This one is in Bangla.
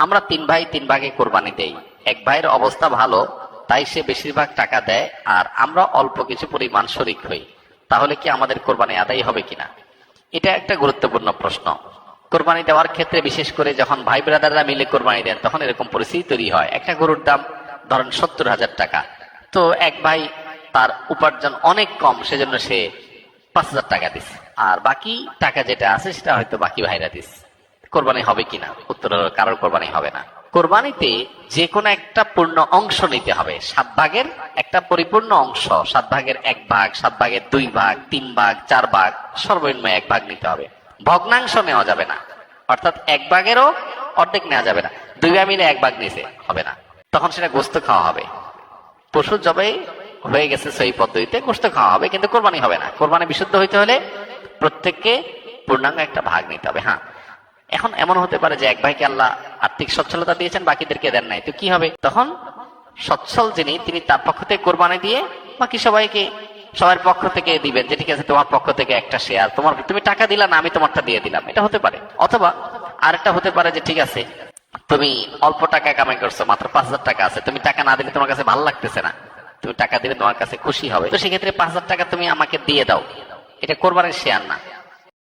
আমরা 3 ভাই 3 ভাগে কোরবানি দেই। এক ভাইয়ের অবস্থা ভালো, তাই সে বেশিরভাগ টাকা দেয়, আর আমরা অল্প কিছু পরিমাণ শরিক হই। তাহলে কি আমাদের কোরবানি আদায় হবে কিনা? এটা একটা গুরুত্বপূর্ণ প্রশ্ন। কোরবানি দেওয়ার ক্ষেত্রে বিশেষ করে যখন ভাই ব্রাদাররা মিলে কোরবানি দেন, তখন এরকম পরিস্থিতি তৈরি হয়। একটা গরুর দাম ধরেন 70,000 টাকা। তো এক ভাই তার উপার্জন অনেক কম, সেজন্য সে 5,000 টাকা দিচ্ছে, আর বাকি টাকা যেটা আছে সেটা হয়তো বাকি ভাইরা দিচ্ছে। কোরবানি হবে কিনা? উত্তর হলো কারোর কোরবানি হবে না। কোরবানিতে যে কোনো একটা পূর্ণ অংশ নিতে হবে। 7 ভাগের একটা পরিপূর্ণ অংশ, 7 ভাগের 1 ভাগ, 7 ভাগের 2 ভাগ, 3 ভাগ, 4 ভাগ, সর্বনিম্ন 1 ভাগ নিতে হবে। ভগ্নাংশ নেওয়া যাবে না, অর্থাৎ 1 ভাগেরও অর্ধেক নেওয়া যাবে না। 2 ভাই মিলে 1 ভাগ নিতে হবে না, তখন সেটা গোস্ত খাওয়া হবে। পশু জবাই হয়ে গেছে সেই পদ্ধতিতে, গোস্ত খাওয়া হবে, কিন্তু কোরবানি হবে না। কোরবানি বিশুদ্ধ হইতে হলে প্রত্যেককে পূর্ণাঙ্গ একটা ভাগ নিতে হবে। হ্যাঁ, এখন এমন হতে পারে যে এক ভাইকে আল্লাহ আর্থিক সচ্ছলতা দিয়েছেন, বাকিদেরকে দেন নাই, তো কি হবে? তখন সচ্ছল যিনি, তিনি তার পক্ষ থেকে কোরবানি দিয়ে বাকি সবাইকে সবার পক্ষ থেকে দিবেন, যে ঠিক আছে তোমার পক্ষ থেকে একটা শেয়ার, তুমি টাকা দিলা না, আমি তোমারটা দিয়ে দিলাম, এটা হতে পারে। অথবা আরেকটা হতে পারে যে ঠিক আছে তুমি অল্প টাকা কামাই করছো, মাত্র 5,000 টাকা আছে, তুমি টাকা না দিলে তোমার কাছে ভালো লাগতেছে না, তুমি টাকা দিলে তোমার কাছে খুশি হবে, তো সেক্ষেত্রে 5,000 টাকা তুমি আমাকে দিয়ে দাও, এটা কোরবানির শেয়ার না।